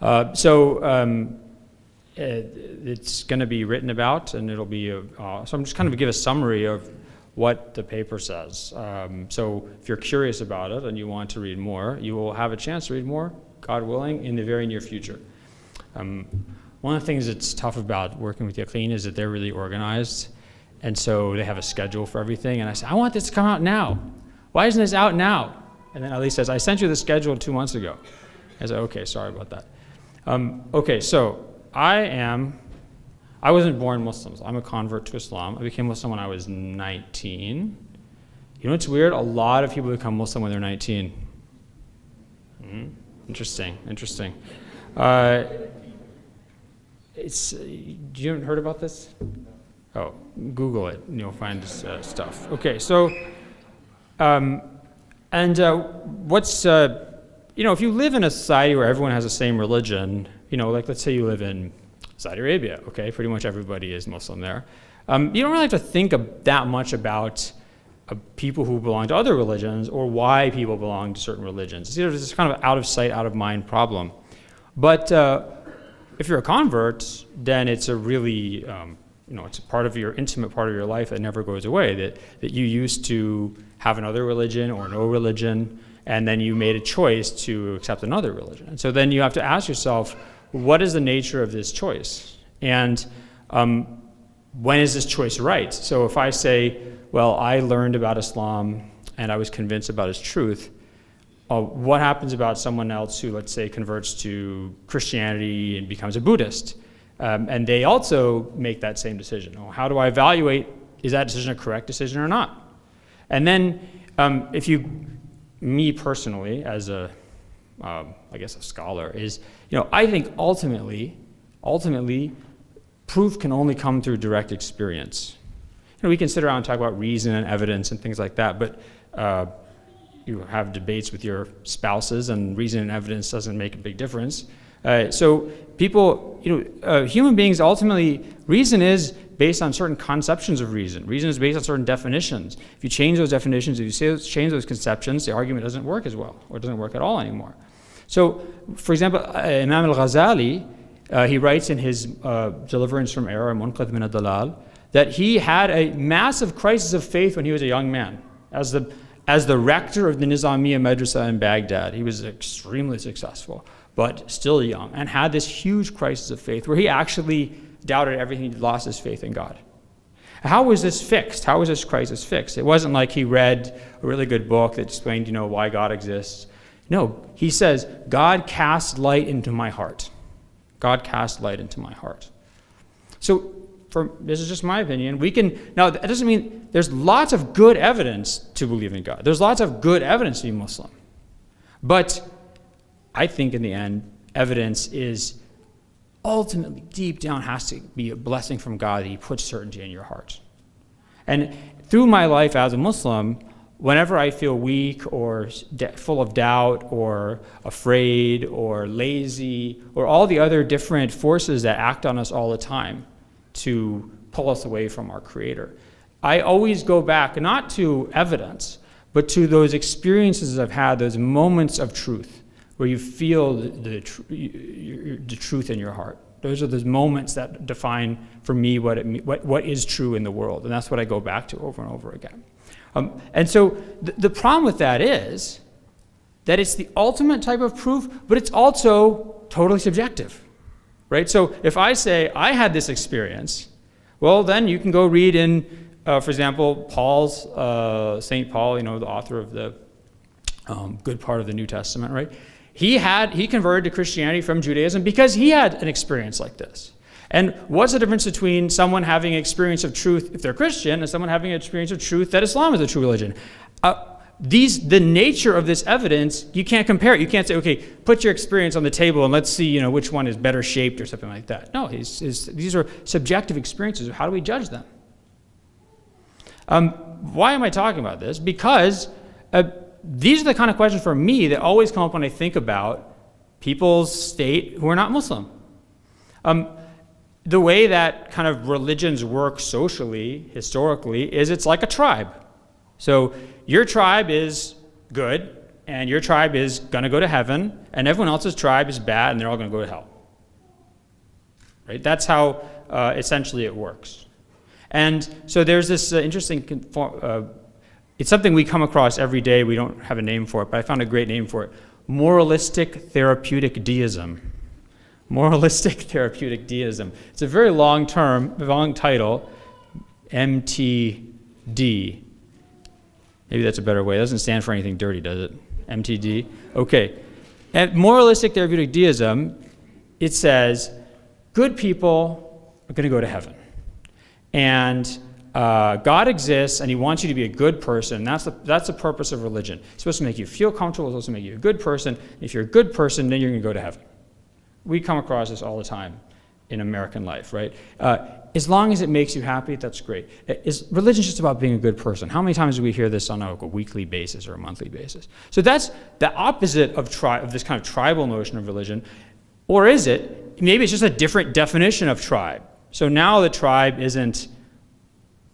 It's going to be written about, and it'll be, so I'm just kind of give a summary of what the paper says. So if you're curious about it and you want to read more, you will have a chance to read more, God willing, in the very near future. One of the things that's tough about working with Yaqeen is that they're really organized, and so they have a schedule for everything, and I say, I want this to come out now. Why isn't this out now? And then Ali says, I sent you the schedule 2 months ago. I said, okay, sorry about that. Okay, so I wasn't born Muslim. I'm a convert to Islam. I became Muslim when I was 19. You know what's weird? A lot of people become Muslim when they're 19. Interesting. You haven't heard about this? Oh, Google it and you'll find this stuff. Okay, so, if you live in a society where everyone has the same religion, like let's say you live in Saudi Arabia, okay, pretty much everybody is Muslim there. You don't really have to think that much about people who belong to other religions or why people belong to certain religions. It's this kind of out of sight, out of mind problem. But if you're a convert, then it's a really, it's a part of your intimate part of your life that never goes away, that you used to have another religion or no religion, and then you made a choice to accept another religion. And so then you have to ask yourself, what is the nature of this choice? And when is this choice right? So if I say, well, I learned about Islam and I was convinced about its truth, what happens about someone else who, let's say, converts to Christianity and becomes a Buddhist? And they also make that same decision. How do I evaluate, is that decision a correct decision or not? And then me personally, as a scholar, is, I think ultimately, proof can only come through direct experience. We can sit around and talk about reason and evidence and things like that, but you have debates with your spouses, and reason and evidence doesn't make a big difference. So people, human beings, ultimately, reason is based on certain conceptions of reason. Reason is based on certain definitions. If you change those definitions, if you change those conceptions, the argument doesn't work as well, or it doesn't work at all anymore. So, for example, Imam al-Ghazali, he writes in his Deliverance from Error, Munqadh min ad-Dalal, that he had a massive crisis of faith when he was a young man. As the rector of the Nizamiya Madrasa in Baghdad, he was extremely successful, but still young, and had this huge crisis of faith where he actually doubted everything. He lost his faith in God. How was this fixed? How was this crisis fixed? It wasn't like he read a really good book that explained, why God exists. No, he says, God cast light into my heart. God cast light into my heart. So, this is just my opinion. Now that doesn't mean there's lots of good evidence to believe in God. There's lots of good evidence to be Muslim. But I think in the end, evidence is ultimately, deep down, has to be a blessing from God that he puts certainty in your heart. And through my life as a Muslim, whenever I feel weak or full of doubt or afraid or lazy or all the other different forces that act on us all the time to pull us away from our Creator, I always go back not to evidence, but to those experiences I've had, those moments of truth, where you feel the truth in your heart. Those are those moments that define for me what is true in the world, and that's what I go back to over and over again. And so the problem with that is that it's the ultimate type of proof, but it's also totally subjective, right? So if I say I had this experience, well, then you can go read in, for example, St. Paul, the author of the good part of the New Testament, right? He converted to Christianity from Judaism because he had an experience like this. And what's the difference between someone having an experience of truth if they're Christian and someone having an experience of truth that Islam is a true religion? The nature of this evidence, you can't compare it. You can't say, okay, put your experience on the table and let's see, which one is better shaped or something like that. No, these are subjective experiences. How do we judge them? Why am I talking about this? Because these are the kind of questions for me that always come up when I think about people's state who are not Muslim. The way that kind of religions work socially, historically, is it's like a tribe. So your tribe is good, and your tribe is going to go to heaven, and everyone else's tribe is bad, and they're all going to go to hell. Right? That's how essentially it works. And so there's this interesting, it's something we come across every day. We don't have a name for it, but I found a great name for it. Moralistic therapeutic deism. Moralistic therapeutic deism. It's a very long title, MTD. Maybe that's a better way. It doesn't stand for anything dirty, does it? MTD. Okay. At moralistic therapeutic deism, it says good people are going to go to heaven. And God exists, and he wants you to be a good person. That's the purpose of religion. It's supposed to make you feel comfortable. It's supposed to make you a good person. If you're a good person, then you're going to go to heaven. We come across this all the time in American life, right? As long as it makes you happy, that's great. Religion's just about being a good person. How many times do we hear this on a weekly basis or a monthly basis? So that's the opposite of this kind of tribal notion of religion. Or is it? Maybe it's just a different definition of tribe. So now the tribe isn't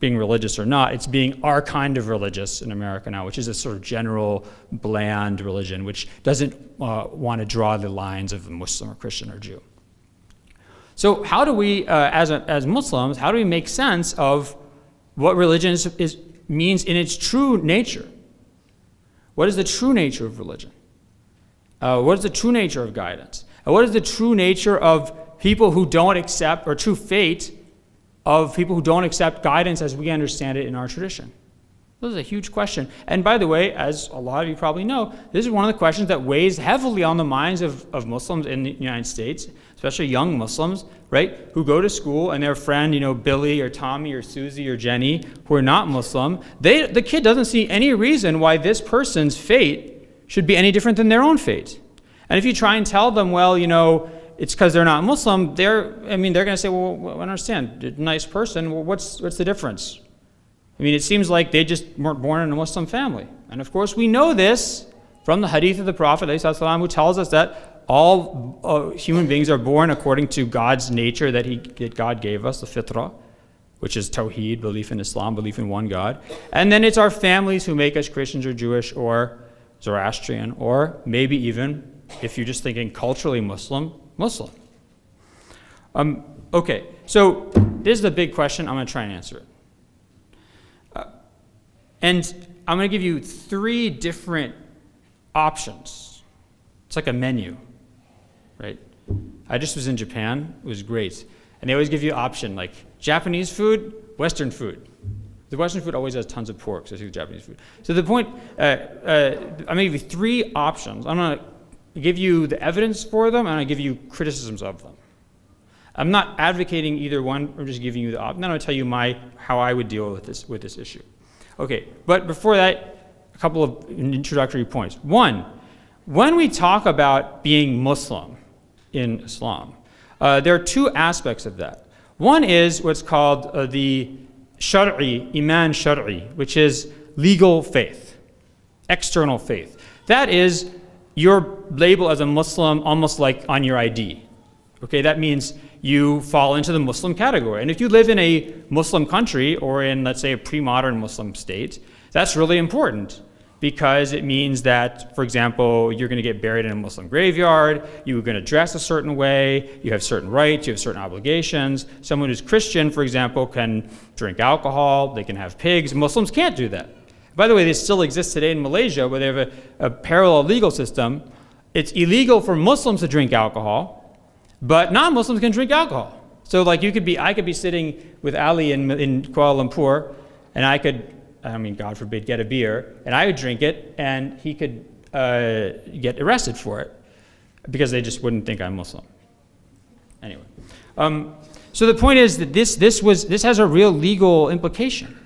being religious or not, it's being our kind of religious in America now, which is a sort of general, bland religion, which doesn't want to draw the lines of Muslim or Christian or Jew. So how do we, as Muslims, how do we make sense of what religion means in its true nature? What is the true nature of religion? What is the true nature of guidance? What is the true nature of people who don't accept, or true fate of people who don't accept guidance as we understand it in our tradition? This is a huge question. And by the way, as a lot of you probably know, this is one of the questions that weighs heavily on the minds of Muslims in the United States, especially young Muslims, right, who go to school and their friend, Billy or Tommy or Susie or Jenny, who are not Muslim, the kid doesn't see any reason why this person's fate should be any different than their own fate. And if you try and tell them, well, it's because they're not Muslim, they're going to say, well, I understand, a nice person, well, what's the difference? It seems like they just weren't born in a Muslim family. And of course, we know this from the hadith of the Prophet, ﷺ, who tells us that all human beings are born according to God's nature that God gave us, the fitrah, which is tawheed, belief in Islam, belief in one God. And then it's our families who make us Christians or Jewish or Zoroastrian, or maybe even, if you're just thinking culturally Muslim. Okay, so this is the big question. I'm going to try and answer it. And I'm going to give you 3 different options. It's like a menu, right? I just was in Japan. It was great. And they always give you an option, like Japanese food, Western food. The Western food always has tons of pork, so it's Japanese food. So the point, I'm going to give you 3 options. I'm going to give you the evidence for them, and I'm going to give you criticisms of them. I'm not advocating either one. I'm just giving you the option. I'm going to tell you how I would deal with this issue. Okay, but before that, a couple of introductory points. One, when we talk about being Muslim in Islam, there are 2 aspects of that. One is what's called the Shar'i, Iman Shar'i, which is legal faith, external faith. That is your label as a Muslim almost like on your ID. Okay, that means you fall into the Muslim category. And if you live in a Muslim country or in, let's say, a pre-modern Muslim state, that's really important because it means that, for example, you're going to get buried in a Muslim graveyard, you're going to dress a certain way, you have certain rights, you have certain obligations. Someone who's Christian, for example, can drink alcohol, they can have pigs. Muslims can't do that. By the way, this still exists today in Malaysia where they have a parallel legal system. It's illegal for Muslims to drink alcohol, but non-Muslims can drink alcohol. So like I could be sitting with Ali in Kuala Lumpur, and I could, God forbid, get a beer, and I would drink it, and he could get arrested for it because they just wouldn't think I'm Muslim. Anyway, so the point is that this has a real legal implication.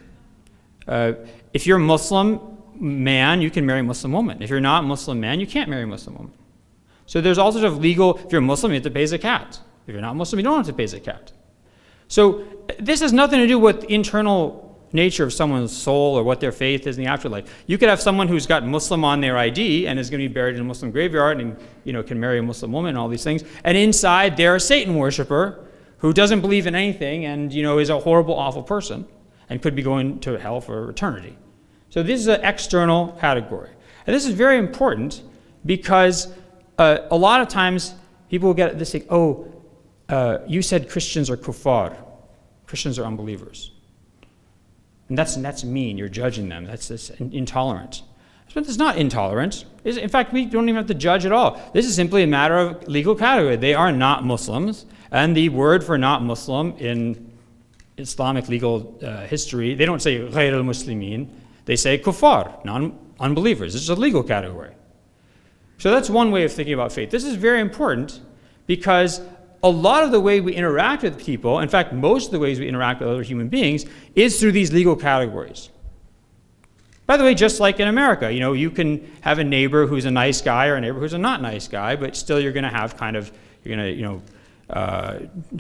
If you're a Muslim man, you can marry a Muslim woman. If you're not a Muslim man, you can't marry a Muslim woman. So there's all sorts of legal, if you're a Muslim, you have to pay zakat. If you're not Muslim, you don't have to pay zakat. So this has nothing to do with the internal nature of someone's soul or what their faith is in the afterlife. You could have someone who's got Muslim on their ID and is going to be buried in a Muslim graveyard and can marry a Muslim woman and all these things. And inside they're a Satan worshiper who doesn't believe in anything and is a horrible, awful person and could be going to hell for eternity. So this is an external category. And this is very important because a lot of times people will get this thing, you said Christians are kuffar. Christians are unbelievers. And that's mean. You're judging them. That's intolerant. But it's not intolerant. In fact, we don't even have to judge at all. This is simply a matter of legal category. They are not Muslims. And the word for not Muslim in Islamic legal history, they don't say غير المسلمين. They say kuffar, non-unbelievers. This is a legal category. So that's one way of thinking about faith. This is very important because a lot of the way we interact with people, in fact, most of the ways we interact with other human beings, is through these legal categories. By the way, just like in America, you can have a neighbor who's a nice guy or a neighbor who's a not nice guy, but still you're going to have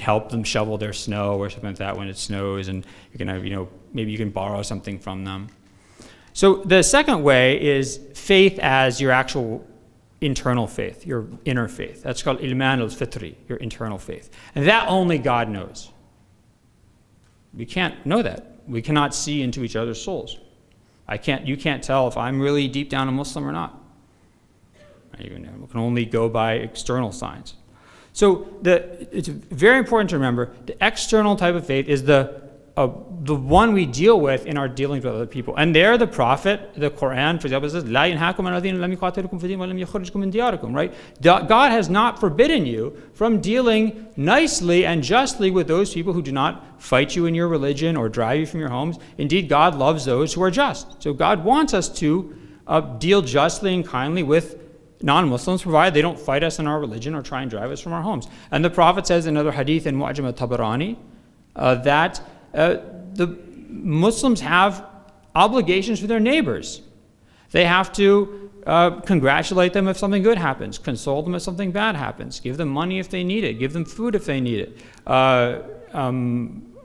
help them shovel their snow or something like that when it snows, and you're going to, maybe you can borrow something from them. So the second way is faith as your actual internal faith, your inner faith. That's called ilman al-fitri, your internal faith. And that only God knows. We can't know that. We cannot see into each other's souls. You can't tell if I'm really deep down a Muslim or not. We can only go by external signs. So it's very important to remember the external type of faith is the one we deal with in our dealings with other people. And there the Prophet, the Quran, for example, says, لا ينهاكم عن الذين لم يقاتلوكم في الدين ولم يخرجوكم من دياركم, right? God has not forbidden you from dealing nicely and justly with those people who do not fight you in your religion or drive you from your homes. Indeed, God loves those who are just. So God wants us to deal justly and kindly with non-Muslims, provided they don't fight us in our religion or try and drive us from our homes. And the Prophet says in another hadith in Mu'jam al-Tabarani that the Muslims have obligations for their neighbors. They have to congratulate them if something good happens, console them if something bad happens, give them money if they need it, give them food if they need it,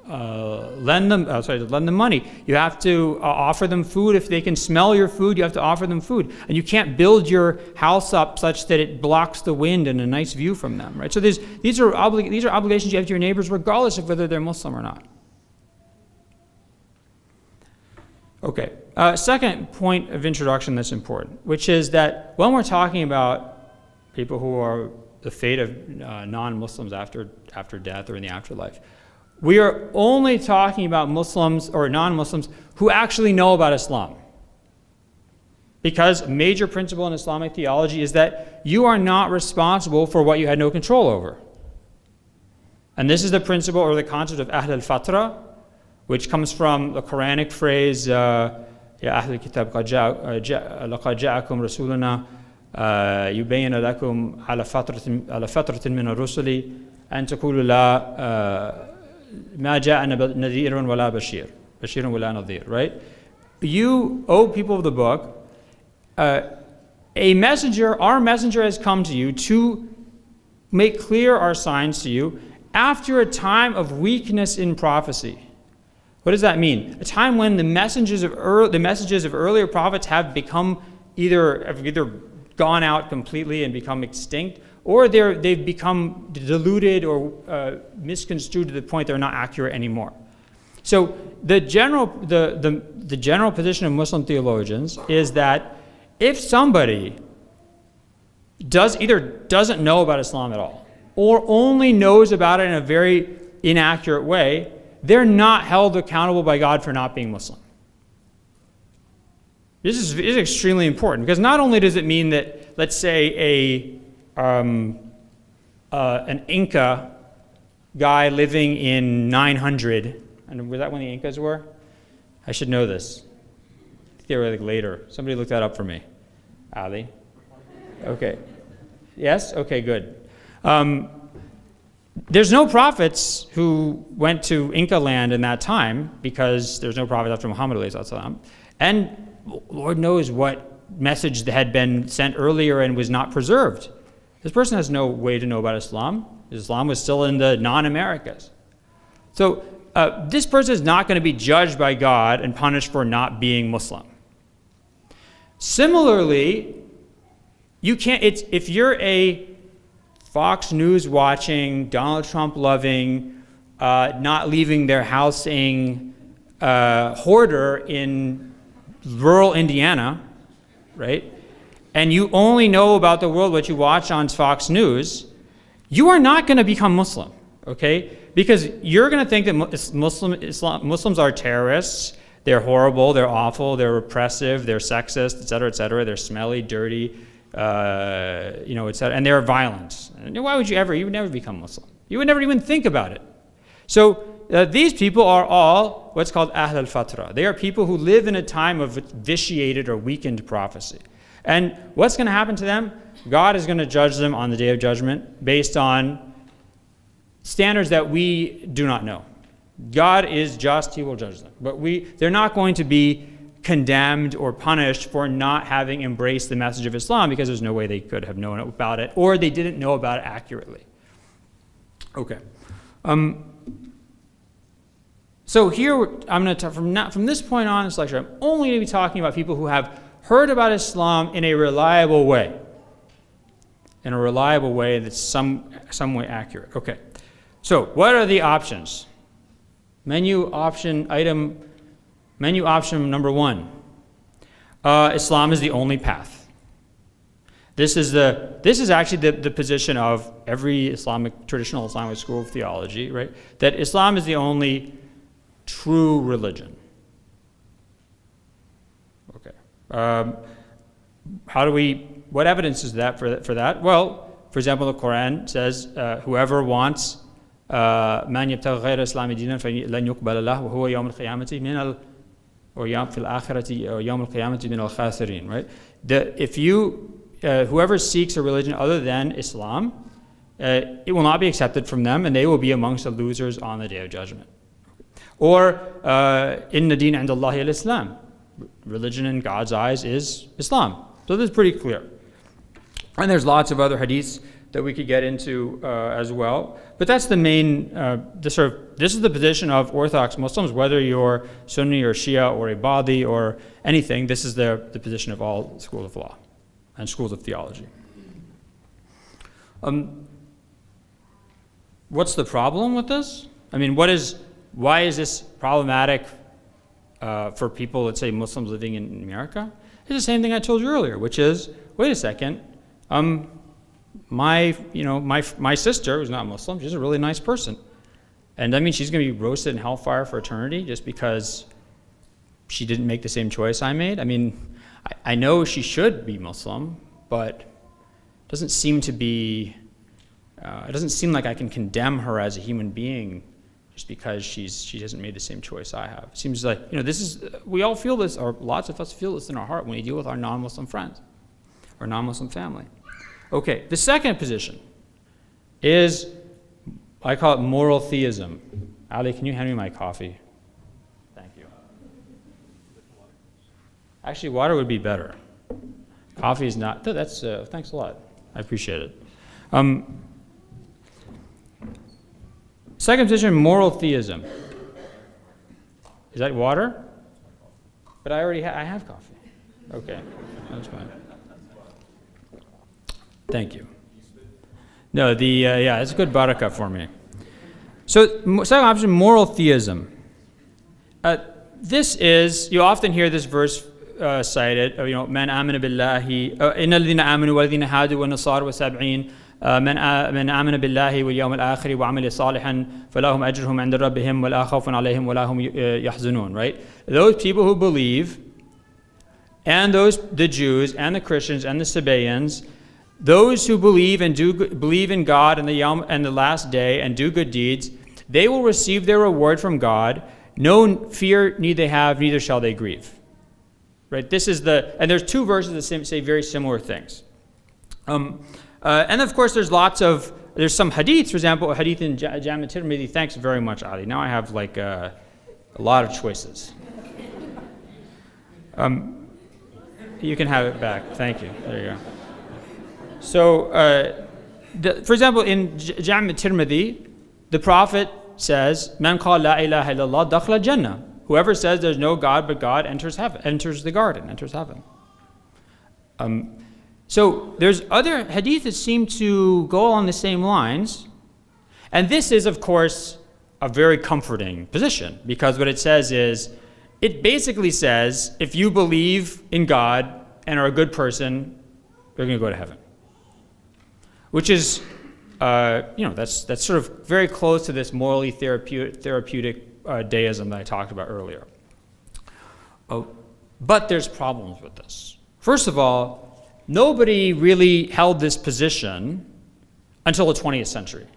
lend them money. You have to offer them food. If they can smell your food, you have to offer them food. And you can't build your house up such that it blocks the wind and a nice view from them, right? So these are obligations you have to your neighbors regardless of whether they're Muslim or not. Okay, second point of introduction that's important, which is that when we're talking about people who are the fate of non-Muslims after death or in the afterlife, we are only talking about Muslims or non-Muslims who actually know about Islam. Because a major principle in Islamic theology is that you are not responsible for what you had no control over. And this is the principle or the concept of Ahl al-Fatra, which comes from the Quranic phrase, Ya Ahl al-Kitab laqad ja'akum rasuluna yubayyinu lakum ala fatratin min ar-rusuli an taqulu la ma ja'ana nadhirun wala bashirun wala nadhir, right? You, O people of the book, our messenger has come to you to make clear our signs to you after a time of weakness in prophecy. What does that mean? A time when the messages of earlier prophets have become either gone out completely and become extinct, or they've become diluted or misconstrued to the point they're not accurate anymore. So the general position of Muslim theologians is that if somebody either doesn't know about Islam at all, or only knows about it in a very inaccurate way, they're not held accountable by God for not being Muslim. This is extremely important, because not only does it mean that, let's say, an Inca guy living in 900, and was that when the Incas were? I should know this. They were later. Somebody look that up for me. Ali? Okay. Yes? Okay, good. There's no prophets who went to Inca land in that time, because there's no prophets after Muhammad ﷺ. And Lord knows what message had been sent earlier and was not preserved. This person has no way to know about Islam. Islam was still in the non-Americas. So this person is not going to be judged by God and punished for not being Muslim. Similarly, if you're a Fox News watching, Donald Trump loving, not leaving their housing hoarder in rural Indiana, right? and you only know about the world what you watch on Fox News, you are not going to become Muslim, okay? Because you're going to think that Muslims are terrorists, they're horrible, they're awful, they're repressive, they're sexist, et cetera, they're smelly, dirty, et cetera, and they're violent. And why would you would never become Muslim. You would never even think about it. So these people are all what's called Ahl al-Fatra. They are people who live in a time of vitiated or weakened prophecy. And what's going to happen to them? God is going to judge them on the Day of Judgment based on standards that we do not know. God is just, he will judge them. But they're not going to be condemned or punished for not having embraced the message of Islam, because there's no way they could have known about it, or they didn't know about it accurately. Okay. So here, I'm going to from this point on in this lecture, I'm only going to be talking about people who have heard about Islam in a reliable way. In a reliable way that's some way accurate. Okay. So what are the options? Menu option number 1. Islam is the only path. This is actually the position of every traditional Islamic school of theology, right? That Islam is the only true religion. Okay. What evidence is that for that? Well, for example, the Quran says, whoever wants من يبتغي غير الإسلام دينا فلن يقبل له وهو يوم القيامة من ويوم في الآخرة يوم القيامة من الخاسرين. Right? Whoever seeks a religion other than Islam, it will not be accepted from them, and they will be amongst the losers on the Day of Judgment. Or إن الدين عند الله الإسلام. Religion in God's eyes is Islam. So this is pretty clear. And there's lots of other hadiths that we could get into as well. But that's the main, this is the position of Orthodox Muslims, whether you're Sunni or Shia or Ibadi or anything. This is the position of all schools of law and schools of theology. What's the problem with this? I mean, why is this problematic for people, let's say Muslims living in America? It's the same thing I told you earlier, which is, wait a second, my sister, who's not Muslim, she's a really nice person. And I mean, she's going to be roasted in hellfire for eternity just because she didn't make the same choice I made. I mean, I know she should be Muslim, but it doesn't seem like I can condemn her as a human being just because she hasn't made the same choice I have. It seems like, we all feel this, or lots of us feel this in our heart when we deal with our non-Muslim friends or non-Muslim family. Okay, the second position is, I call it moral theism. Ali, can you hand me my coffee? Thank you. Actually, water would be better. Coffee is not, thanks a lot. I appreciate it. Second position, moral theism. Is that water? But I already I have coffee. Okay, that's fine. Thank you. No, it's a good barakah for me. So, second option, moral theism. This is, you often hear this verse cited, من آمن بالله إن الذين آمنوا والذين هادوا والنصارى والسبعين من آمن بالله واليوم الآخر وعمل صالحا فلهم أجرهم عند ربهم ولا خوف عليهم ولا هم يحزنون. Right? Those people who believe, and the Jews and the Christians and the Sabaeans, those who believe in God and the last day and do good deeds, they will receive their reward from God. No fear need they have, neither shall they grieve. Right? And there's two verses that say very similar things. And of course, there's some hadiths. For example, a hadith in Jami' Tirmidhi. Thanks very much, Ali. Now I have a lot of choices. You can have it back. Thank you. There you go. So, for example, in Jami' Tirmidhi, the Prophet says, "Man qala la ilaha illallah dakhla jannah." Whoever says there's no God but God enters the garden, enters heaven. So there's other hadith that seem to go along the same lines, and this is, of course, a very comforting position, because what it says is, it basically says, if you believe in God and are a good person, they're going to go to heaven. Which is, that's sort of very close to this morally therapeutic deism that I talked about earlier. But there's problems with this. First of all, nobody really held this position until the 20th century.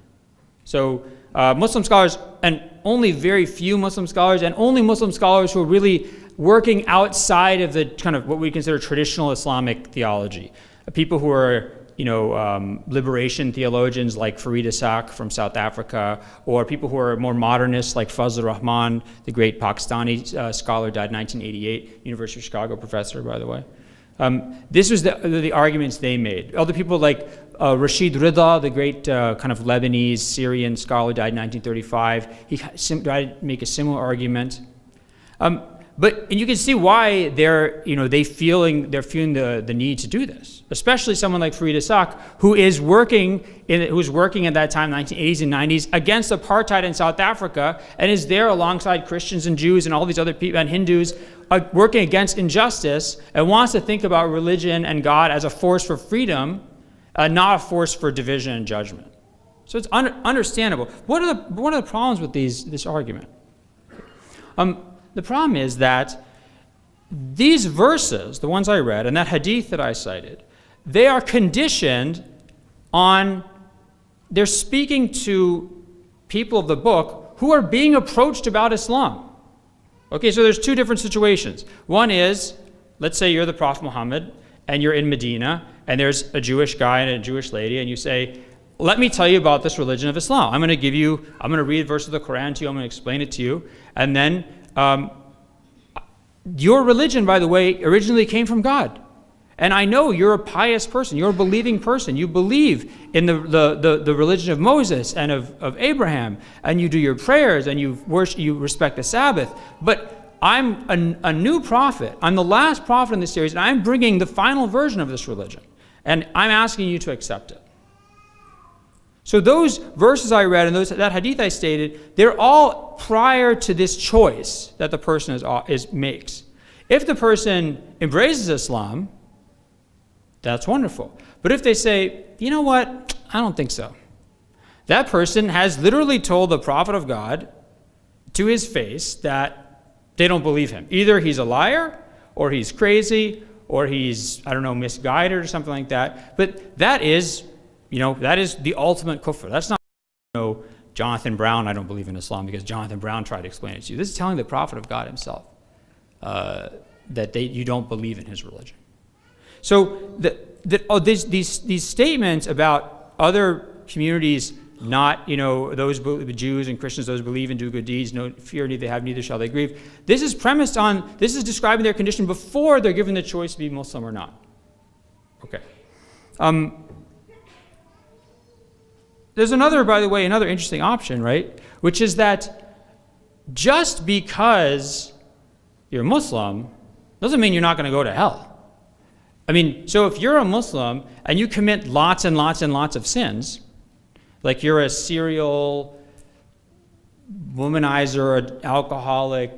So Muslim scholars, and only very few Muslim scholars, and only Muslim scholars who are really working outside of the kind of what we consider traditional Islamic theology. People who are, liberation theologians like Farid Ishaq from South Africa, or people who are more modernists like Fazlur Rahman, the great Pakistani scholar, died in 1988, University of Chicago professor, by the way. This was the arguments they made. Other people like Rashid Rida, the great kind of Lebanese Syrian scholar, died in 1935. He tried to make a similar argument. And you can see why they're feeling the need to do this, especially someone like Farid Ishaq, who was working at that time, 1980s and 90s, against apartheid in South Africa, and is there alongside Christians and Jews and all these other people and Hindus, working against injustice, and wants to think about religion and God as a force for freedom, not a force for division and judgment. So it's understandable. What are the problems with this argument? The problem is that these verses, the ones I read, and that hadith that I cited, they are conditioned on, they're speaking to people of the book who are being approached about Islam. Okay, so there's two different situations. One is, let's say you're the Prophet Muhammad, and you're in Medina, and there's a Jewish guy and a Jewish lady, and you say, let me tell you about this religion of Islam. I'm going to read a verse of the Quran to you, I'm going to explain it to you, and then your religion, by the way, originally came from God. And I know you're a pious person, you're a believing person. You believe in the religion of Moses and of Abraham, and you do your prayers, and you respect the Sabbath. But I'm a new prophet. I'm the last prophet in this series, and I'm bringing the final version of this religion. And I'm asking you to accept it. So those verses I read and that hadith I stated, they're all prior to this choice that the person makes. If the person embraces Islam, that's wonderful. But if they say, you know what, I don't think so. That person has literally told the prophet of God to his face that they don't believe him. Either he's a liar, or he's crazy, or he's, misguided or something like that. But that is the ultimate kufr. That's not, Jonathan Brown, I don't believe in Islam because Jonathan Brown tried to explain it to you. This is telling the prophet of God himself that you don't believe in his religion. So these statements about other communities, not, those Jews and Christians, those believe and do good deeds, no fear need they have, neither shall they grieve. This is describing their condition before they're given the choice to be Muslim or not. Okay. There's another interesting option, right? Which is that just because you're Muslim doesn't mean you're not going to go to hell. So if you're a Muslim and you commit lots and lots and lots of sins, like you're a serial womanizer, alcoholic,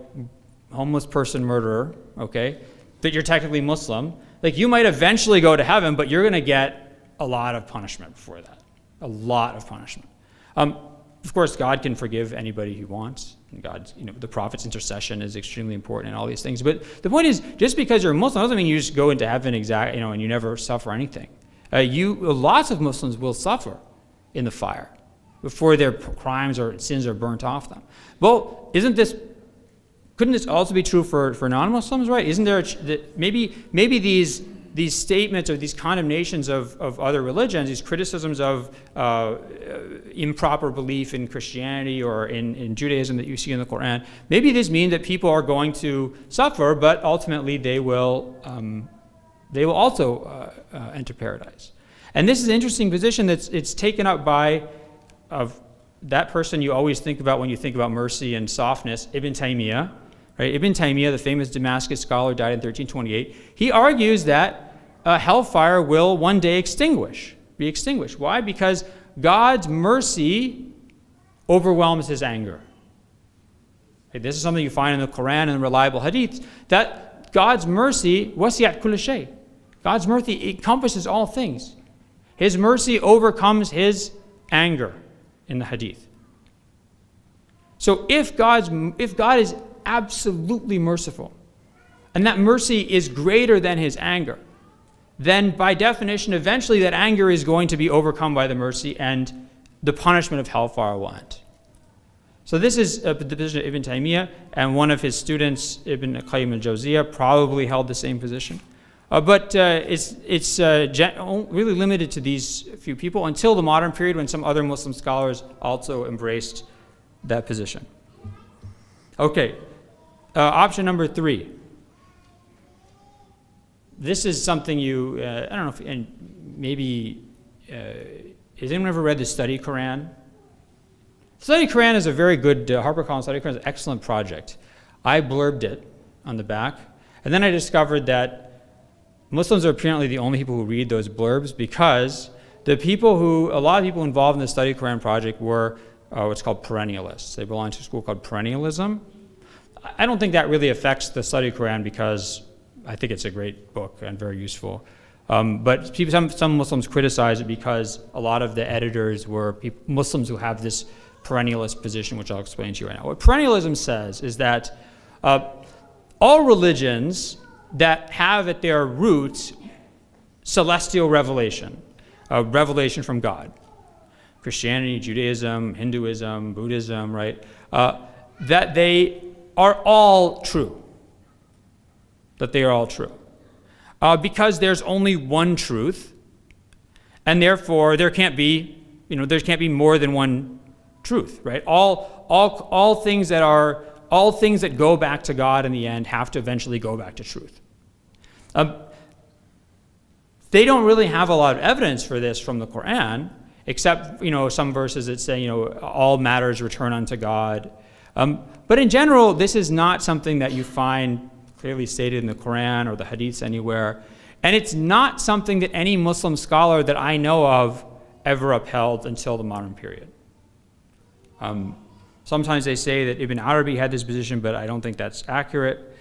homeless person murderer, okay, but you're technically Muslim, like you might eventually go to heaven, but you're going to get a lot of punishment before that. A lot of punishment. Of course, God can forgive anybody he wants. And God's, the prophet's intercession is extremely important and all these things. But the point is, just because you're a Muslim doesn't mean you just go into heaven and you never suffer anything. Lots of Muslims will suffer in the fire before their crimes or sins are burnt off them. Well, couldn't this also be true for non-Muslims, right? Isn't there maybe these statements or these condemnations of other religions, these criticisms of improper belief in Christianity or in Judaism that you see in the Quran, maybe this means that people are going to suffer, but ultimately they will also enter paradise. And this is an interesting position it's taken up by that person you always think about when you think about mercy and softness, Ibn Taymiyyah. Right? Ibn Taymiyyah, the famous Damascus scholar, died in 1328. He argues that hellfire will one day be extinguished. Why? Because God's mercy overwhelms his anger. Okay, this is something you find in the Quran and reliable hadith, that God's mercy, wasi'at kulla shay. God's mercy encompasses all things. His mercy overcomes his anger in the hadith. So if God is absolutely merciful, and that mercy is greater than his anger, then by definition, eventually that anger is going to be overcome by the mercy, and the punishment of hellfire will end. So this is the position of Ibn Taymiyyah, and one of his students, Ibn Qayyim al-Jawziyah, probably held the same position. But it's really limited to these few people until the modern period when some other Muslim scholars also embraced that position. Okay, option number 3. This is something you, I don't know if, and maybe, has anyone ever read the Study Quran? Study Quran is a very good, HarperCollins Study Quran is an excellent project. I blurbed it on the back, and then I discovered that Muslims are apparently the only people who read those blurbs, because a lot of people involved in the Study Quran project were what's called perennialists. They belong to a school called perennialism. I don't think that really affects the Study Quran because I think it's a great book and very useful. But some Muslims criticize it because a lot of the editors were Muslims who have this perennialist position, which I'll explain to you right now. What perennialism says is that all religions that have at their roots celestial revelation, revelation from God, Christianity, Judaism, Hinduism, Buddhism, right, that they are all true. That they are all true. Because there's only one truth, and therefore there can't be more than one truth, right? All things that go back to God in the end have to eventually go back to truth. They don't really have a lot of evidence for this from the Quran, except some verses that say all matters return unto God. But in general, this is not something that you find clearly stated in the Quran or the Hadiths anywhere, and it's not something that any Muslim scholar that I know of ever upheld until the modern period. Sometimes they say that Ibn Arabi had this position, but I don't think that's accurate.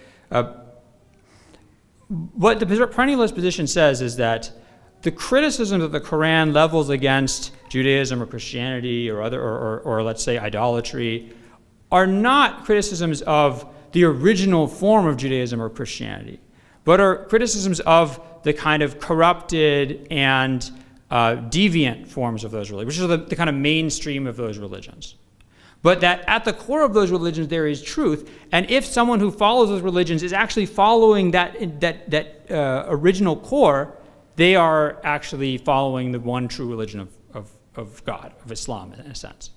What the perennialist position says is that the criticism that the Quran levels against Judaism or Christianity or or let's say idolatry are not criticisms of the original form of Judaism or Christianity, but are criticisms of the kind of corrupted and deviant forms of those religions, which is the kind of mainstream of those religions. But that at the core of those religions there is truth, and if someone who follows those religions is actually following that original core, they are actually following the one true religion of God, of Islam in a sense.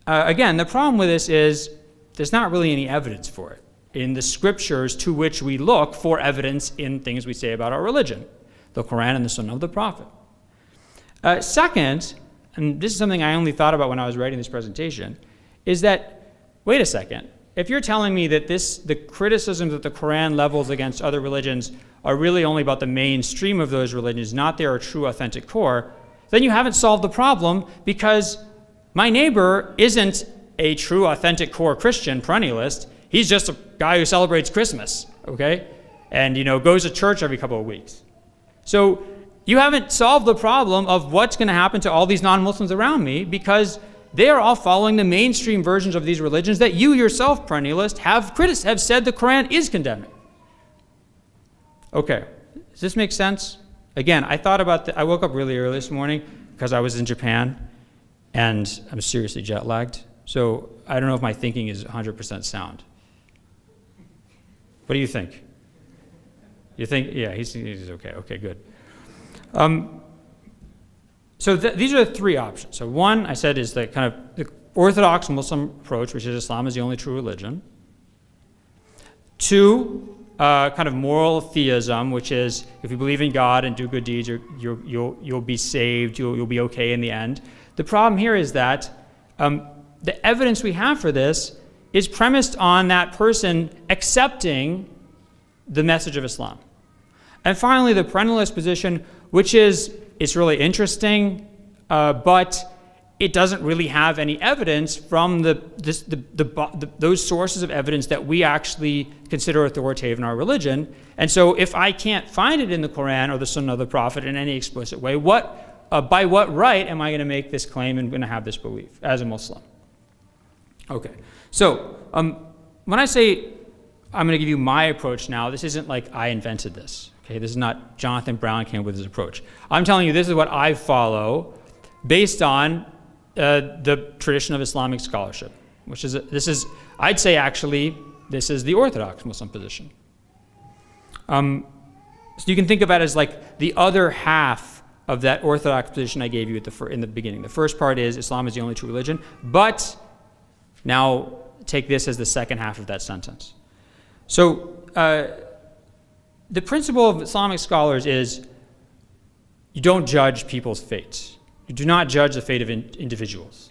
Again, the problem with this is there's not really any evidence for it in the scriptures to which we look for evidence in things we say about our religion, the Quran and the Sunnah of the Prophet. Second, and this is something I only thought about when I was writing this presentation, is that, wait a second, if you're telling me that the criticisms that the Quran levels against other religions are really only about the mainstream of those religions, not their true authentic core, then you haven't solved the problem, because my neighbor isn't a true authentic core Christian perennialist. He's just a guy who celebrates Christmas, okay? And goes to church every couple of weeks. So you haven't solved the problem of what's going to happen to all these non-Muslims around me, because they are all following the mainstream versions of these religions that you yourself, perennialist, have said the Quran is condemning. Okay, does this make sense? Again, I woke up really early this morning because I was in Japan, and I'm seriously jet lagged. So I don't know if my thinking is 100% sound. What do you think? You think, yeah, he's okay. Okay, good. So these are the three options. So one, I said, is the kind of the Orthodox Muslim approach, which is Islam is the only true religion. Two, kind of moral theism, which is if you believe in God and do good deeds, you'll be saved, you'll be okay in the end. The problem here is that the evidence we have for this is premised on that person accepting the message of Islam. And finally, the perennialist position, which is, it's really interesting, but it doesn't really have any evidence from those sources of evidence that we actually consider authoritative in our religion. And so if I can't find it in the Quran or the Sunnah of the Prophet in any explicit way, by what right am I going to make this claim and going to have this belief as a Muslim? Okay, so when I say I'm going to give you my approach now, this isn't like I invented this. Okay, this is not Jonathan Brown came with his approach. I'm telling you this is what I follow based on the tradition of Islamic scholarship, which is I'd say actually this is the Orthodox Muslim position. So you can think of it as like the other half of that Orthodox position I gave you in the beginning. The first part is Islam is the only true religion, but now take this as the second half of that sentence. So the principle of Islamic scholars is you don't judge people's fates. You do not judge the fate of individuals.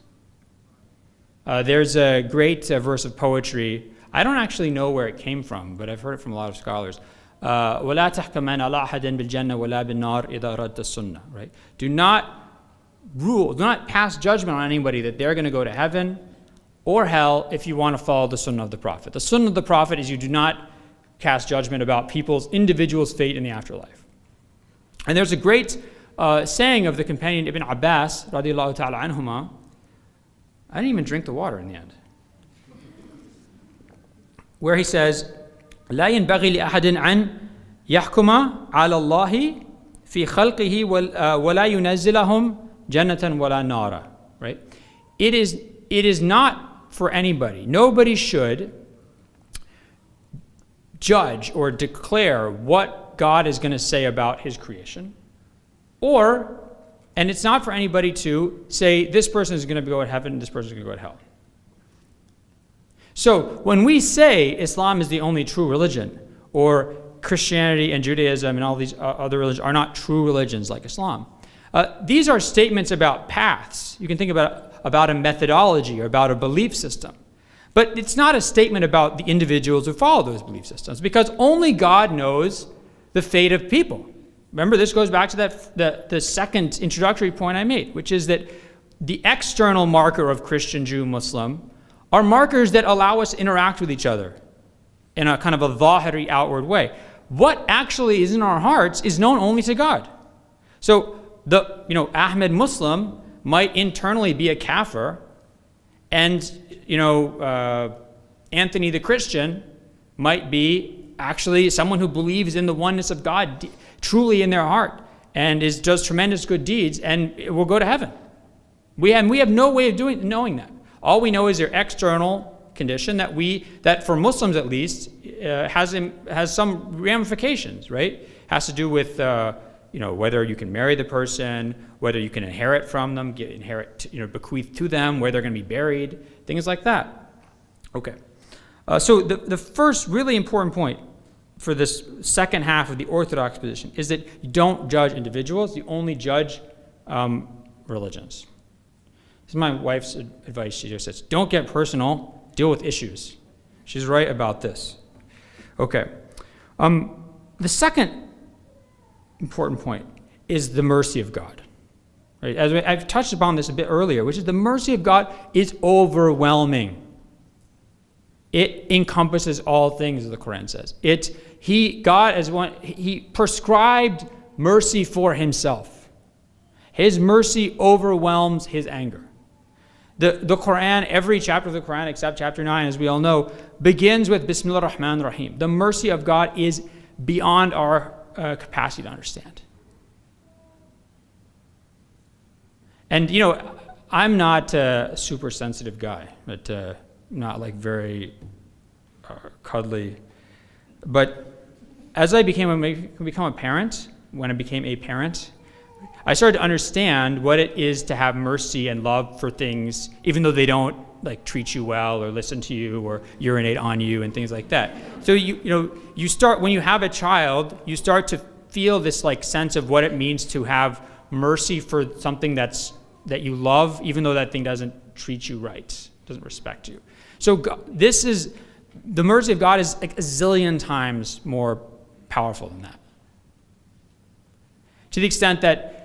There's a great verse of poetry. I don't actually know where it came from, but I've heard it from a lot of scholars. وَلَا تَحْكَمَنْ عَلَىٰ أَحَدٍ بِالْجَنَّةِ وَلَا بِالنَّارِ إِذَا أَرَدْتَ السُنَّةِ. Right? Do not pass judgment on anybody that they're going to go to heaven or hell if you want to follow the Sunnah of the Prophet. The Sunnah of the Prophet is you do not cast judgment about individuals' fate in the afterlife. And there's a great saying of the companion Ibn Abbas, radiallahu ta'ala anhuma. I didn't even drink the water in the end. Where he says, لا ينبغي لأحد أن يحكم على الله في خلقه ولا ينزلهم جنة ولا نارا. Right? It is not for anybody. Nobody should judge or declare what God is going to say about his creation. And it's not for anybody to say this person is going to go to heaven and this person is going to go to hell. So when we say Islam is the only true religion, or Christianity and Judaism and all these other religions are not true religions like Islam, these are statements about paths. You can think about a methodology or about a belief system. But it's not a statement about the individuals who follow those belief systems, because only God knows the fate of people. Remember, this goes back to the second introductory point I made, which is that the external marker of Christian, Jew, Muslim are markers that allow us to interact with each other in a kind of a zahiri outward way. What actually is in our hearts is known only to God. So Ahmed Muslim might internally be a kafir, and Anthony the Christian might be actually someone who believes in the oneness of God truly in their heart and does tremendous good deeds and will go to heaven. We have no way of knowing that. All we know is their external condition that for Muslims at least has some ramifications, right? Has to do with whether you can marry the person, whether you can inherit from them, bequeath to them, where they're going to be buried, things like that. Okay. So the first really important point for this second half of the Orthodox position is that you don't judge individuals, you only judge religions. This is my wife's advice. She just says, don't get personal, deal with issues. She's right about this. Okay. The second important point is the mercy of God. Right? As I've touched upon this a bit earlier, which is the mercy of God is overwhelming. It encompasses all things, as the Quran says. He prescribed mercy for himself. His mercy overwhelms his anger. The Quran, every chapter of the Quran except chapter 9, as we all know, begins with Bismillah ar-Rahman ar-Rahim. The mercy of God is beyond our capacity to understand. And I'm not a super sensitive guy, but not like very cuddly. But as I become a parent, when I became a parent, I started to understand what it is to have mercy and love for things, even though they don't treat you well or listen to you or urinate on you and things like that. So you start, when you have a child, you start to feel this sense of what it means to have mercy for something that you love, even though that thing doesn't treat you right, doesn't respect you. So the mercy of God is a zillion times more powerful than that. To the extent that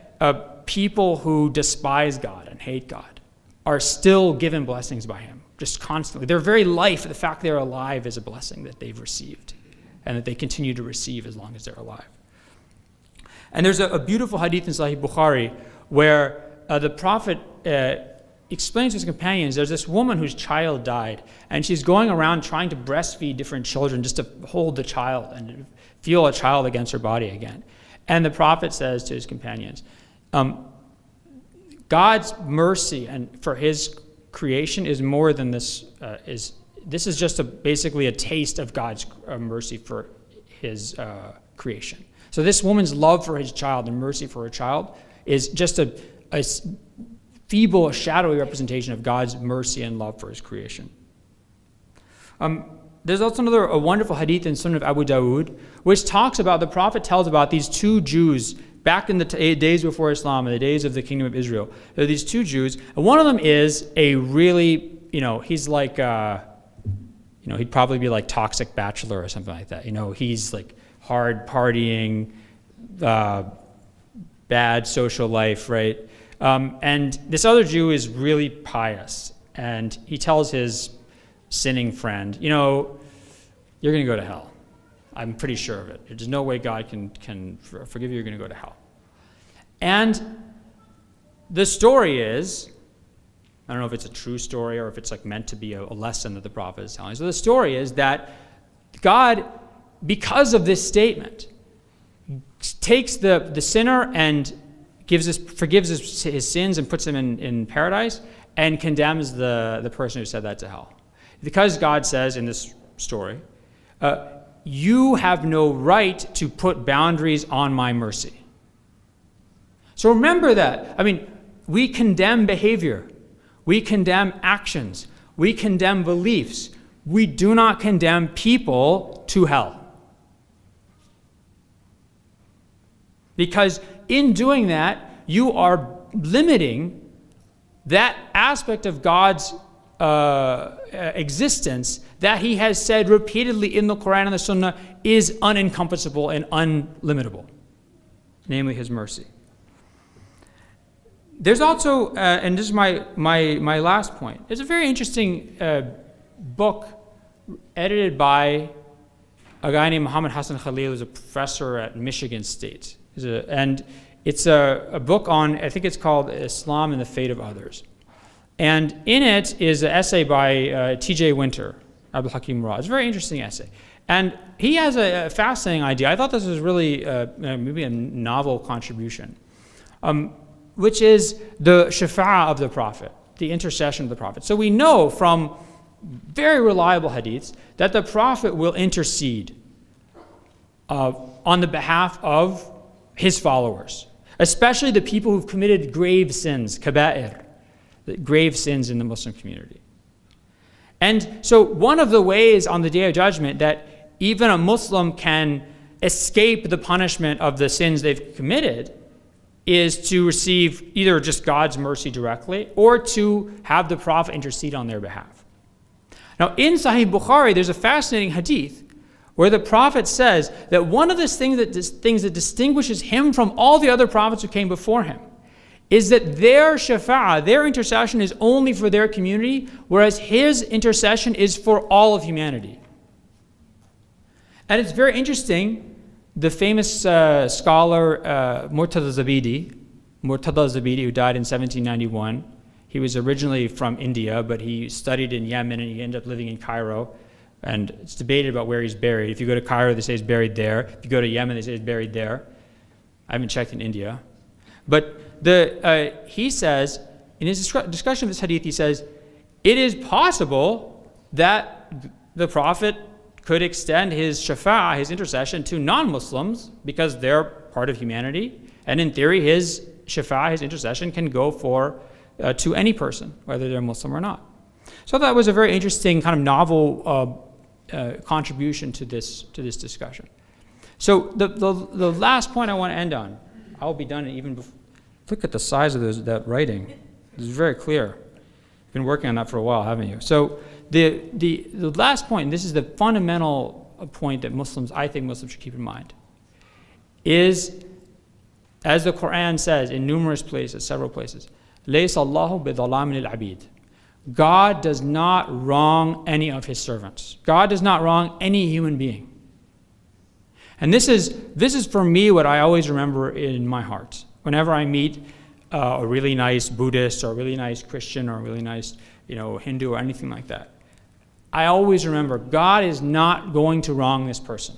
people who despise God and hate God are still given blessings by him, just constantly. Their very life, the fact they're alive is a blessing that they've received and that they continue to receive as long as they're alive. And there's a beautiful hadith in Sahih Bukhari where the Prophet explains to his companions, there's this woman whose child died, and she's going around trying to breastfeed different children just to hold the child and feel a child against her body again. And the Prophet says to his companions, God's mercy and for his creation is more than this. This is just basically a taste of God's mercy for his creation. So this woman's love for his child and mercy for her child is just a feeble, shadowy representation of God's mercy and love for his creation. There's also a wonderful hadith in Sunan of Abu Dawood, which talks about, the Prophet tells about these two Jews back in the days before Islam, in the days of the Kingdom of Israel. There are these two Jews, and one of them is a really, he's like, he'd probably be like Toxic Bachelor or something like that. He's like hard partying, bad social life, right? And this other Jew is really pious, and he tells his sinning friend, you're going to go to hell. I'm pretty sure of it. There's no way God can forgive you. You're going to go to hell. And the story is, I don't know if it's a true story or if it's like meant to be a lesson that the Prophet is telling. So the story is that God, because of this statement, takes the sinner and forgives his sins and puts him in paradise, and condemns the person who said that to hell. Because God says in this story, you have no right to put boundaries on my mercy. So remember that. We condemn behavior. We condemn actions. We condemn beliefs. We do not condemn people to hell. Because in doing that, you are limiting that aspect of God's existence that he has said repeatedly in the Quran and the Sunnah is unencompassable and unlimitable, namely his mercy. There's also, and this is my last point, there's a very interesting book edited by a guy named Muhammad Hassan Khalil, who's a professor at Michigan State. And it's a book on, I think it's called Islam and the Fate of Others. And in it is an essay by T.J. Winter, Abdul Hakim Ra. It's a very interesting essay. And he has a fascinating idea. I thought this was really maybe a novel contribution, which is the shafa'ah of the Prophet, the intercession of the Prophet. So we know from very reliable hadiths that the Prophet will intercede on the behalf of his followers, especially the people who've committed grave sins, kaba'ir, the grave sins in the Muslim community. And so one of the ways on the Day of Judgment that even a Muslim can escape the punishment of the sins they've committed is to receive either just God's mercy directly or to have the Prophet intercede on their behalf. Now in Sahih Bukhari, there's a fascinating hadith where the Prophet says that one of the things that distinguishes him from all the other prophets who came before him is that their shafa'ah, their intercession is only for their community, whereas his intercession is for all of humanity. And it's very interesting, the famous scholar Murtada Zabidi, who died in 1791, he was originally from India, but he studied in Yemen and he ended up living in Cairo. And it's debated about where he's buried. If you go to Cairo, they say he's buried there. If you go to Yemen, they say he's buried there. I haven't checked in India. But he says, in his discussion of this hadith, he says, it is possible that the Prophet could extend his shafa'ah, his intercession, to non-Muslims because they're part of humanity. And in theory, his shafa'ah, his intercession, can go to any person, whether they're Muslim or not. So that was a very interesting kind of novel contribution to this discussion. So the last point I want to end on, I'll be done even before. Look at the size of that writing. It's very clear. You've been working on that for a while, haven't you? So the last point, and this is the fundamental point that I think Muslims should keep in mind, is, as the Quran says in numerous places, several places, لَيْسَ اللَّهُ بِظَلَامٍ لِلْعَبِيدِ. God does not wrong any of his servants. God does not wrong any human being. And this is for me what I always remember in my heart. Whenever I meet a really nice Buddhist or a really nice Christian or a really nice Hindu or anything like that, I always remember God is not going to wrong this person.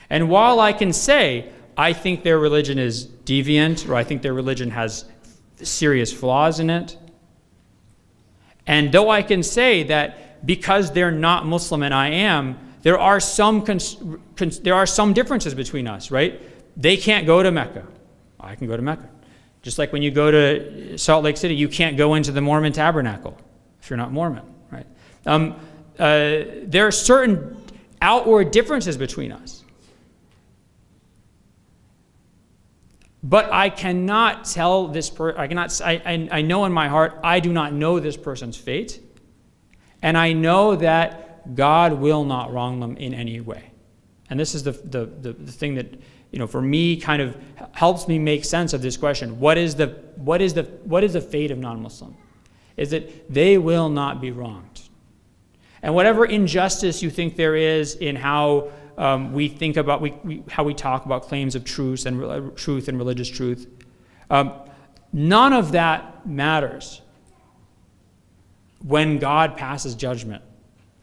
And while I can say, I think their religion is deviant, or I think their religion has serious flaws in it, and though I can say that because they're not Muslim and I am, there are some differences between us, right? They can't go to Mecca. I can go to Mecca. Just like when you go to Salt Lake City, you can't go into the Mormon tabernacle if you're not Mormon, right? There are certain outward differences between us. But I cannot tell this person, I know in my heart, I do not know this person's fate. And I know that God will not wrong them in any way. And this is the thing that, for me kind of helps me make sense of this question. What is the fate of non-Muslim? Is that they will not be wronged. And whatever injustice you think there is in how we think about how we talk about claims of truth and religious truth, none of that matters when God passes judgment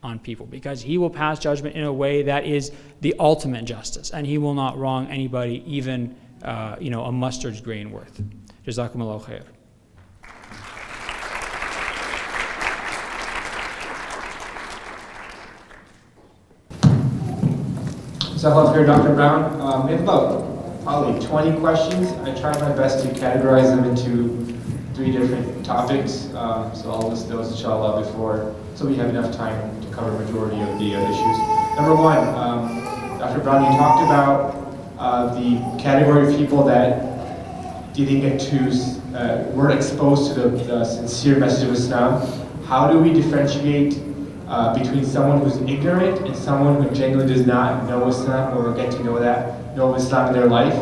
on people, because he will pass judgment in a way that is the ultimate justice, and he will not wrong anybody, even a mustard grain worth. Jazakumullahu khair. Jazakallah, Dr. Brown. We have about probably 20 questions. I tried my best to categorize them into 3 different topics. So I'll list those, inshallah, so we have enough time to cover a majority of the issues. Number 1, Dr. Brown, you talked about the category of people that weren't exposed to the sincere message of Islam. How do we differentiate between someone who's ignorant and someone who genuinely does not know Islam or get to know Islam in their life?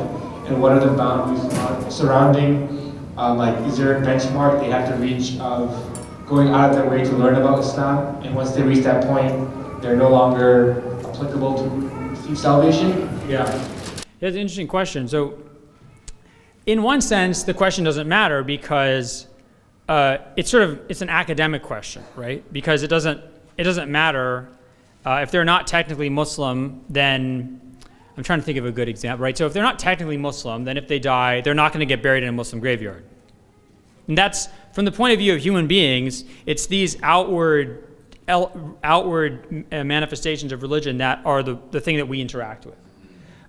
And what are the boundaries surrounding, is there a benchmark they have to reach of going out of their way to learn about Islam, and once they reach that point, they're no longer applicable to receive salvation? Yeah, that's an interesting question. So, in one sense, the question doesn't matter because it's an academic question, right? Because it doesn't matter if they're not technically Muslim. Then I'm trying to think of a good example, right? So if they're not technically Muslim, then if they die, they're not going to get buried in a Muslim graveyard. And that's, from the point of view of human beings, it's these outward manifestations of religion that are the thing that we interact with.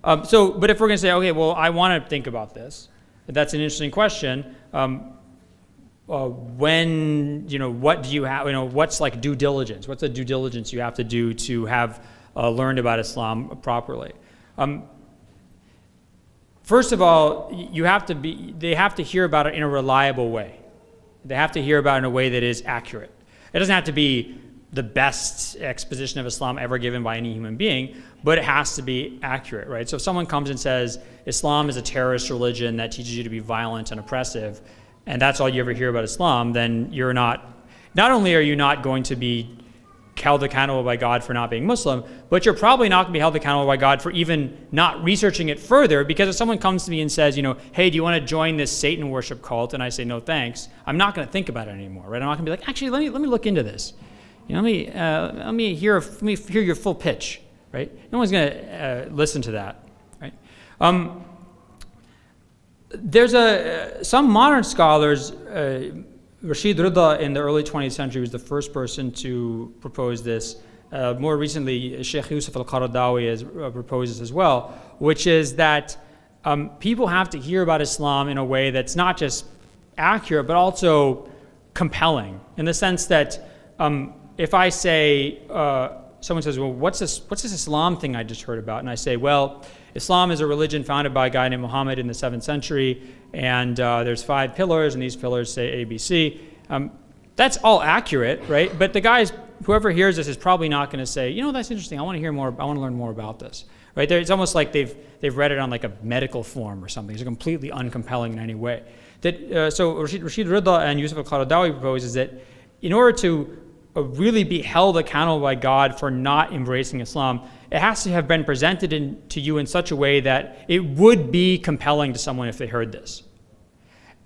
But if we're going to say, okay, well, I want to think about this, that's an interesting question. What do you have, what's like due diligence? What's the due diligence you have to do to have learned about Islam properly? First of all, they have to hear about it in a reliable way. They have to hear about it in a way that is accurate. It doesn't have to be the best exposition of Islam ever given by any human being, but it has to be accurate, right? So if someone comes and says, Islam is a terrorist religion that teaches you to be violent and oppressive, and that's all you ever hear about Islam, then not only are you not going to be held accountable by God for not being Muslim, but you're probably not going to be held accountable by God for even not researching it further, because if someone comes to me and says, hey, do you want to join this Satan worship cult? And I say, no, thanks. I'm not going to think about it anymore, right? I'm not going to be like, actually, let me look into this. Let me hear your full pitch, right? No one's going to listen to that, right? There's some modern scholars, Rashid Rida in the early 20th century was the first person to propose this. More recently, Sheikh Yusuf al-Qaradawi has proposed this as well, which is that people have to hear about Islam in a way that's not just accurate, but also compelling, in the sense that if I say, someone says, well, what's this Islam thing I just heard about? And I say, well, Islam is a religion founded by a guy named Muhammad in the 7th century, and there's 5 pillars, and these pillars say A, B, C. That's all accurate, right? But whoever hears this is probably not going to say, that's interesting. I want to hear more. I want to learn more about this, right? It's almost like they've read it on like a medical form or something. It's completely uncompelling in any way. So Rashid Ridha and Yusuf al-Qaradawi propose is that in order to really be held accountable by God for not embracing Islam, it has to have been presented to you in such a way that it would be compelling to someone if they heard this.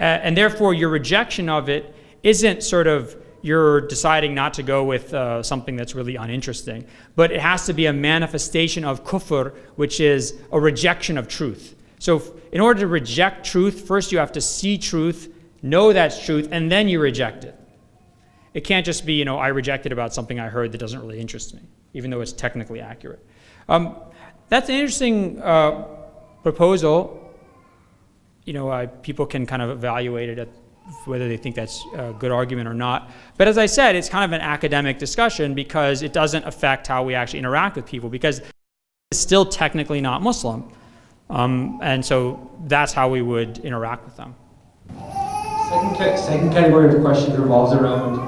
And therefore, your rejection of it isn't sort of you're deciding not to go with something that's really uninteresting, but it has to be a manifestation of kufr, which is a rejection of truth. So in order to reject truth, first you have to see truth, know that's truth, and then you reject it. It can't just be, I rejected about something I heard that doesn't really interest me, even though it's technically accurate. That's an interesting proposal. People can kind of evaluate it at whether they think that's a good argument or not. But as I said, it's kind of an academic discussion because it doesn't affect how we actually interact with people, because it's still technically not Muslim. And so that's how we would interact with them. Second category of questions revolves around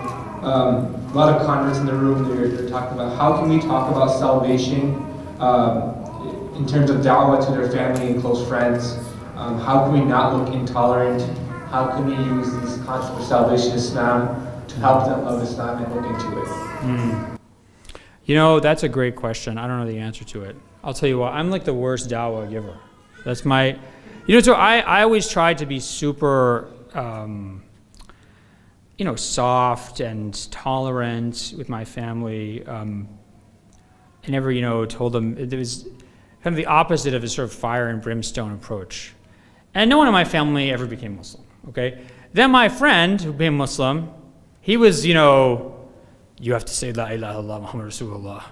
a lot of converts in the room. They're talking about how can we talk about salvation in terms of da'wah to their family and close friends. How can we not look intolerant? How can we use these concepts of salvation Islam to help them love Islam and look into it? That's a great question. I don't know the answer to it. I'll tell you what, I'm like the worst da'wah giver. That's my, so I always tried to be super, soft and tolerant with my family. I never, told them, it was kind of the opposite of a sort of fire and brimstone approach. And no one in my family ever became Muslim, okay? Then my friend who became Muslim, he was, you have to say La ilaha illallah Muhammad Rasulullah.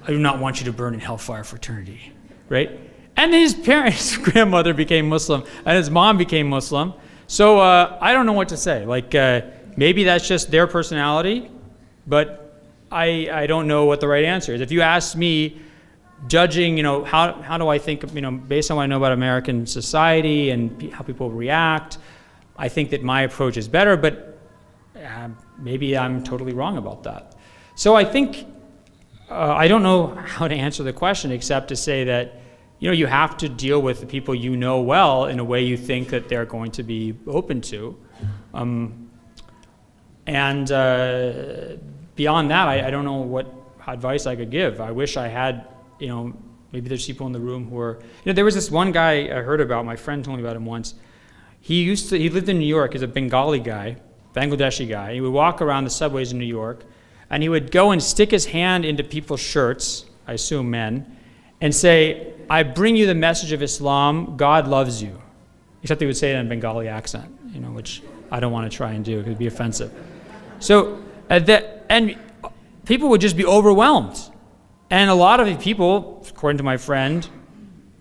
I do not want you to burn in hellfire for eternity, right? And his parents, his grandmother became Muslim, and his mom became Muslim. So I don't know what to say. Like, maybe that's just their personality, but I don't know what the right answer is. If you ask me, judging, how do I think, based on what I know about American society and how people react, I think that my approach is better, but maybe I'm totally wrong about that. So I think, I don't know how to answer the question except to say that, you have to deal with the people you know well in a way you think that they're going to be open to. And beyond that, I don't know what advice I could give. I wish I had, maybe there's people in the room who are, there was this one guy I heard about, my friend told me about him once. He lived in New York, he's a Bengali guy, Bangladeshi guy. He would walk around the subways in New York, and he would go and stick his hand into people's shirts, I assume men, and say, I bring you the message of Islam, God loves you. Except he would say it in a Bengali accent, which I don't want to try and do, because it would be offensive. So, and people would just be overwhelmed. And a lot of the people, according to my friend,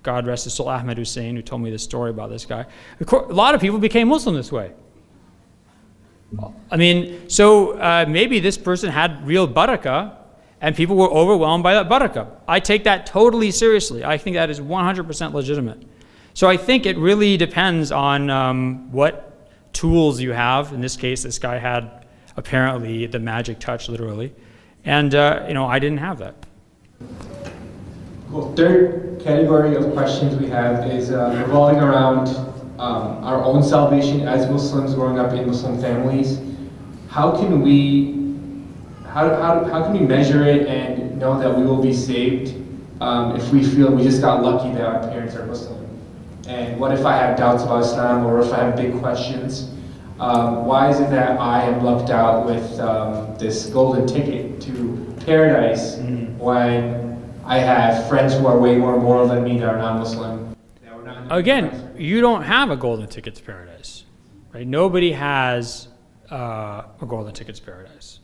God rest his soul, Ahmed Hussein, who told me this story about this guy, a lot of people became Muslim this way. So maybe this person had real barakah, and people were overwhelmed by that barakah. I take that totally seriously. I think that is 100% legitimate. So I think it really depends on what tools you have. In this case, this guy had apparently the magic touch, literally. And, I didn't have that. Cool. Third category of questions we have is revolving around our own salvation as Muslims growing up in Muslim families. How can we measure it and know that we will be saved if we feel we just got lucky that our parents are Muslim? And what if I have doubts about Islam, or if I have big questions? Why is it that I am lucked out with this golden ticket to paradise when I have friends who are way more moral than me that are non-Muslim? Again, you don't have a golden ticket to paradise, right? Nobody has a golden ticket to paradise.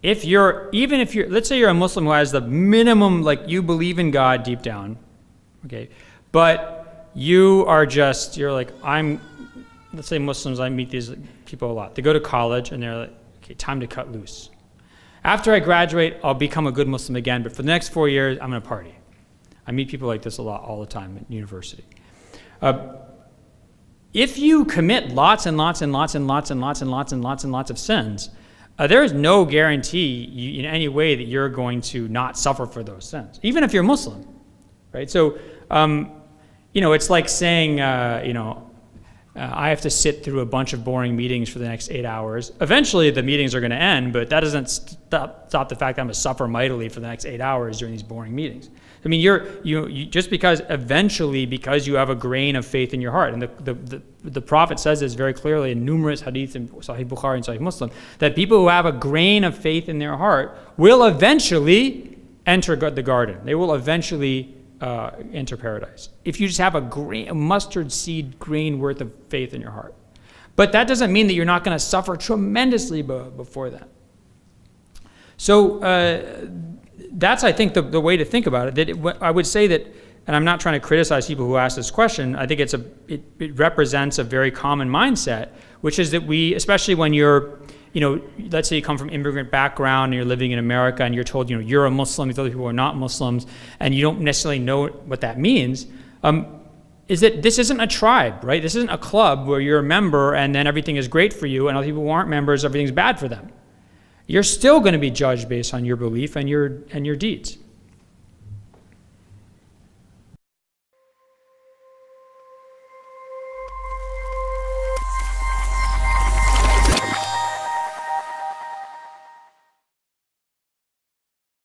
If you're, let's say you're a Muslim who has the minimum, like you believe in God deep down, okay, but you're like, let's say Muslims, I meet these people a lot. They go to college and they're like, okay, time to cut loose. After I graduate, I'll become a good Muslim again, but for the next 4 years, I'm going to party. I meet people like this a lot all the time at university. If you commit lots and lots and lots and lots and lots and lots and lots and lots of sins, there is no guarantee in any way that you're going to not suffer for those sins, even if you're Muslim, right? So, it's like saying, I have to sit through a bunch of boring meetings for the next 8 hours. Eventually, the meetings are going to end, but that doesn't stop the fact that I'm going to suffer mightily for the next 8 hours during these boring meetings. I mean, you just because you have a grain of faith in your heart, and the Prophet says this very clearly in numerous hadiths in Sahih Bukhari and Sahih Muslim, that people who have a grain of faith in their heart will eventually enter the garden. They will eventually enter paradise. If you just have a mustard seed grain worth of faith in your heart. But that doesn't mean that you're not going to suffer tremendously before that. So that's, I think, the way to think about it. I would say that, and I'm not trying to criticize people who ask this question, I think it represents a very common mindset, which is that we, especially when you're, let's say you come from immigrant background and you're living in America and you're told, you're a Muslim, these other people are not Muslims, and you don't necessarily know what that means, is that this isn't a tribe, right? This isn't a club where you're a member and then everything is great for you, and other people who aren't members, everything's bad for them. You're still going to be judged based on your belief and your deeds.